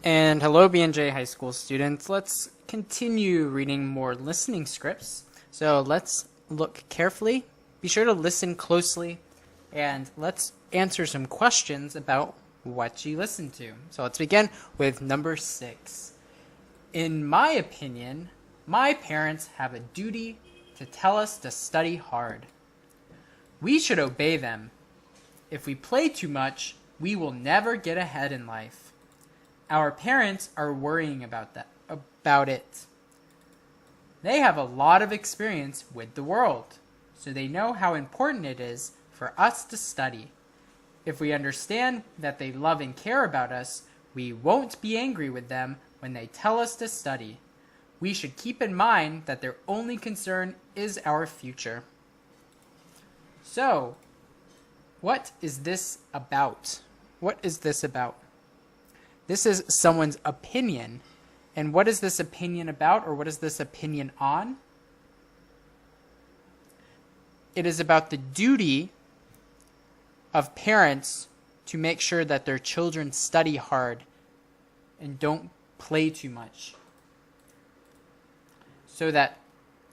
And hello, BNJ High School students. Let's continue reading more listening scripts. So let's look carefully, be sure to listen closely, and let's answer some questions about what you listened to. So let's begin with number 6. In my opinion, my parents have a duty to tell us to study hard. We should obey them. If we play too much, we will never get ahead in life. Our parents are worrying about it. They have a lot of experience with the world, so they know how important it is for us to study. If we understand that they love and care about us, we won't be angry with them when they tell us to study. We should keep in mind that their only concern is our future. So, what is this about? What is this about? This is someone's opinion. And what is this opinion about, or what is this opinion on? It is about the duty of parents to make sure that their children study hard and don't play too much, so that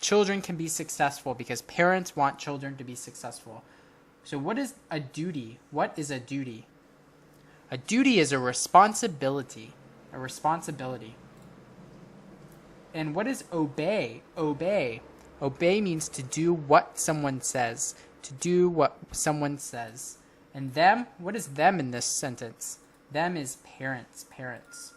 children can be successful, because parents want children to be successful. So what is a duty? What is a duty? A duty is a responsibility. A responsibility. And what is obey? Obey. Obey means to do what someone says. To do what someone says. And them, what is them in this sentence? Them is parents. Parents.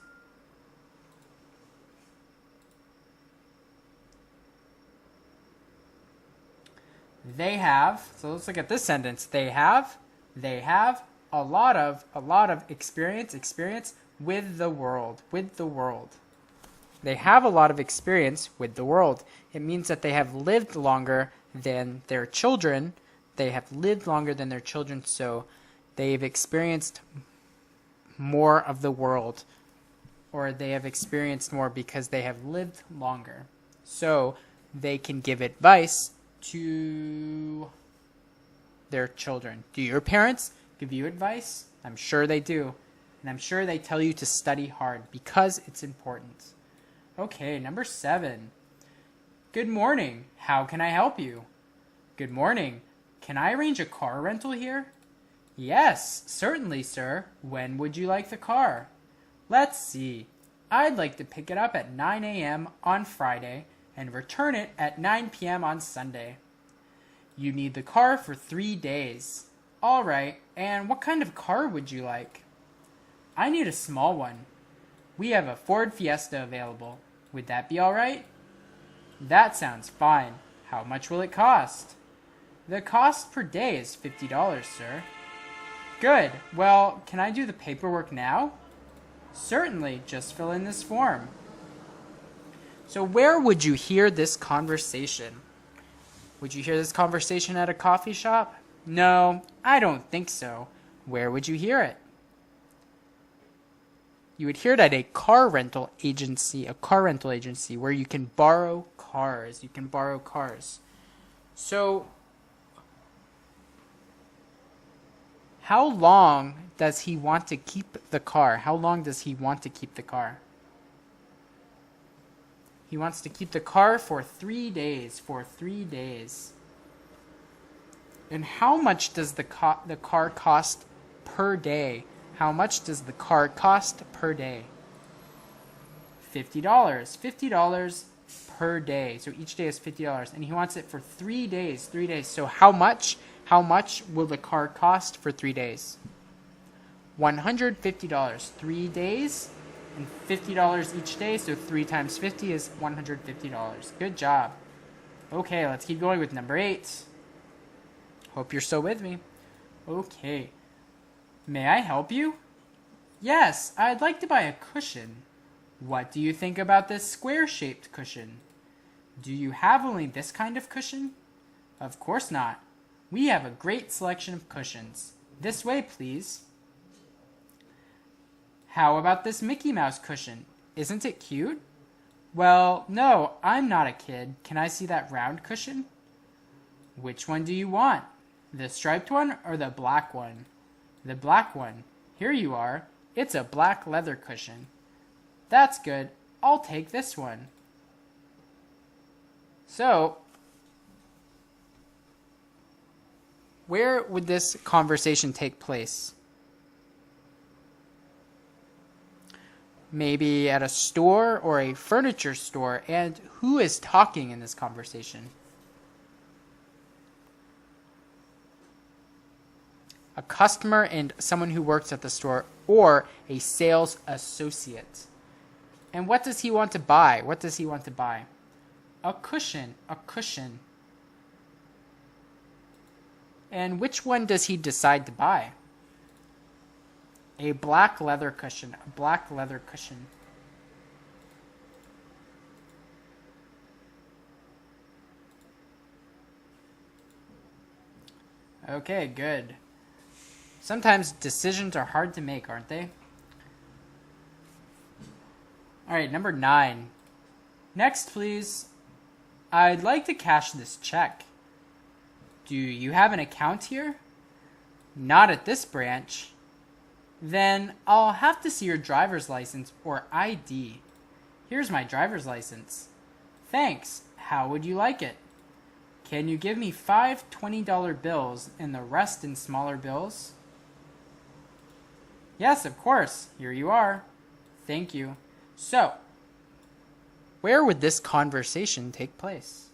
They have, so let's look at this sentence. They have a lot of experience with the world. They have a lot of experience with the world. It means that they have lived longer than their children. So they've experienced more of the world, or they have experienced more because they have lived longer. So they can give advice to their children. Do your parents give you advice? I'm sure they do. And I'm sure they tell you to study hard because it's important. Okay, number 7. Good morning. How can I help you? Good morning. Can I arrange a car rental here? Yes, certainly, sir. When would you like the car? Let's see. I'd like to pick it up at 9 a.m. on Friday and return it at 9 p.m. on Sunday. You need the car for 3 days. All right, and what kind of car would you like? I need a small one. We have a Ford Fiesta available. Would that be all right? That sounds fine. How much will it cost? The cost per day is $50, sir. Good. Well, can I do the paperwork now? Certainly. Just fill in this form. So where would you hear this conversation? Would you hear this conversation at a coffee shop? No, I don't think so. Where would you hear it? You would hear it at a car rental agency where you can borrow cars. So, how long does he want to keep the car? He wants to keep the car for 3 days. And how much does the car cost per day? $50. $50 per day. So each day is $50. And he wants it for 3 days. So how much will the car cost for 3 days? $150. 3 days and $50 each day. So 3 times 50 is $150. Good job. Okay, let's keep going with number 8. Hope you're still with me. Okay. May I help you? Yes, I'd like to buy a cushion. What do you think about this square-shaped cushion? Do you have only this kind of cushion? Of course not. We have a great selection of cushions. This way, please. How about this Mickey Mouse cushion? Isn't it cute? Well, no, I'm not a kid. Can I see that round cushion? Which one do you want? The striped one or the black one? The black one. Here you are. It's a black leather cushion. That's good. I'll take this one. So, where would this conversation take place? Maybe at a store or a furniture store. And who is talking in this conversation? A customer and someone who works at the store, or a sales associate. And what does he want to buy? What does he want to buy? A cushion, a cushion. And which one does he decide to buy? A black leather cushion, a black leather cushion. Okay, good. Sometimes decisions are hard to make, aren't they? All right, number 9. Next, please. I'd like to cash this check. Do you have an account here? Not at this branch. Then I'll have to see your driver's license or ID. Here's my driver's license. Thanks. How would you like it? Can you give me 5 $20 bills and the rest in smaller bills? Yes, of course. Here you are. Thank you. So, where would this conversation take place?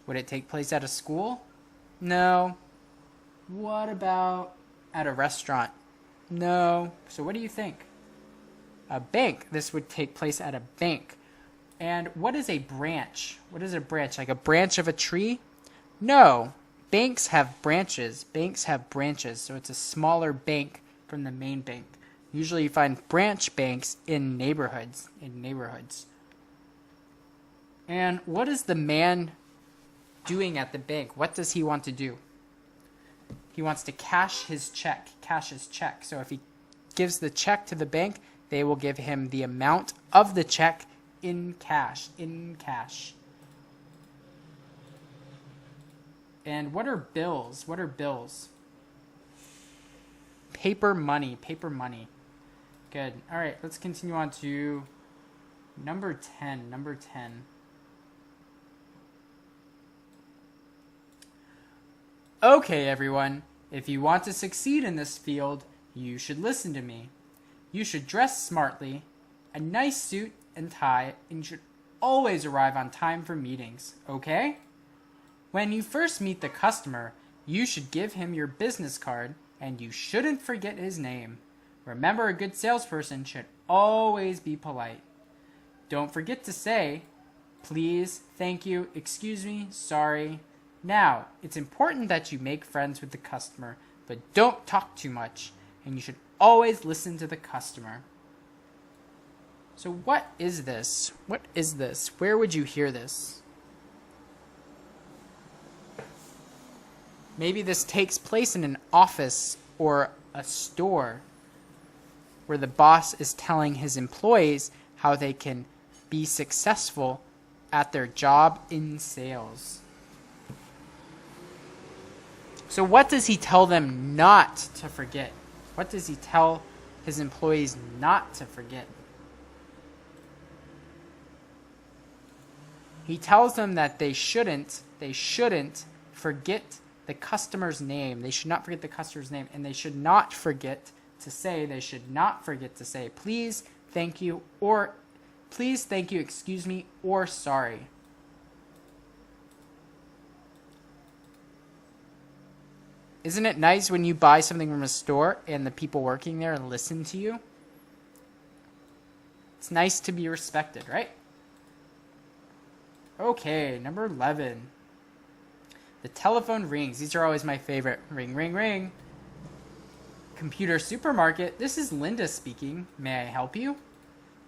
Would it take place at a school? No. What about at a restaurant? No. So what do you think? A bank. This would take place at a bank. And what is a branch? What is a branch? Like a branch of a tree? No. Banks have branches. Banks have branches. So it's a smaller bank from the main bank. Usually you find branch banks in neighborhoods. And what is the man doing at the bank? What does he want to do? He wants to cash his check. So if he gives the check to the bank, they will give him the amount of the check in cash. And what are bills? Paper money. Good. All right, let's continue on to number 10. Okay, everyone. If you want to succeed in this field, you should listen to me. You should dress smartly, a nice suit and tie, and you should always arrive on time for meetings, okay? When you first meet the customer, you should give him your business card, and you shouldn't forget his name. Remember, a good salesperson should always be polite. Don't forget to say, please, thank you, excuse me, sorry. Now, it's important that you make friends with the customer, but don't talk too much, and you should always listen to the customer. So what is this? Where would you hear this? Maybe this takes place in an office or a store where the boss is telling his employees how they can be successful at their job in sales. So what does he tell them not to forget? What does he tell his employees not to forget? He tells them that they shouldn't forget the customer's name. They should not forget the customer's name, and they should not forget to say, please, thank you, excuse me, or sorry. Isn't it nice when you buy something from a store and the people working there listen to you? It's nice to be respected, right? Okay, number 11. The telephone rings. These are always my favorite. Ring, ring, ring. Computer supermarket. This is Linda speaking. May I help you?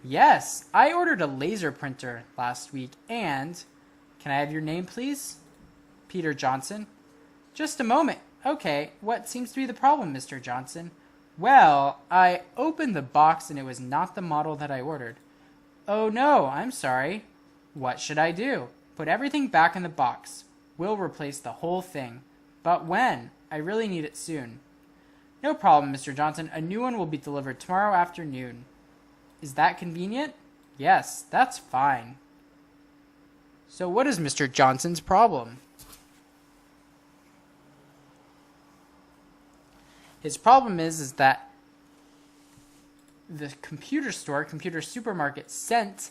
Yes, I ordered a laser printer last week and... Can I have your name, please? Peter Johnson. Just a moment. Okay, what seems to be the problem, Mr. Johnson? Well, I opened the box and it was not the model that I ordered. Oh no, I'm sorry. What should I do? Put everything back in the box. We'll replace the whole thing. But when? I really need it soon. No problem, Mr. Johnson. A new one will be delivered tomorrow afternoon. Is that convenient? Yes, that's fine. So what is Mr. Johnson's problem? His problem is that the computer supermarket sent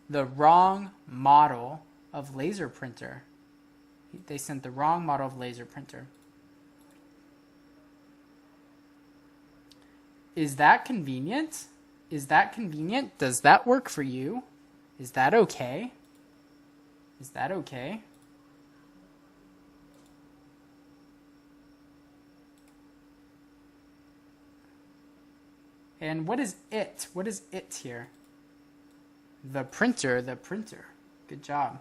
the wrong model of laser printer. They sent the wrong model of laser printer. Is that convenient? Is that convenient? Does that work for you? Is that okay? Is that okay? And what is it? What is it here? The printer, the printer. Good job.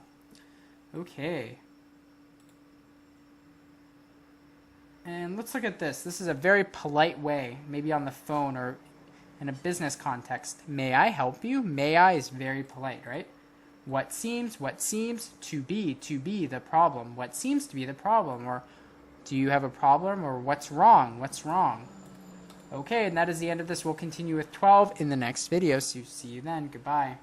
Okay. And let's look at this. This is a very polite way, maybe on the phone or in a business context. May I help you? May I is very polite, right? What seems to be the problem. What seems to be the problem? Or do you have a problem? Or what's wrong? What's wrong? Okay, and that is the end of this. We'll continue with 12 in the next video, so see you then. Goodbye.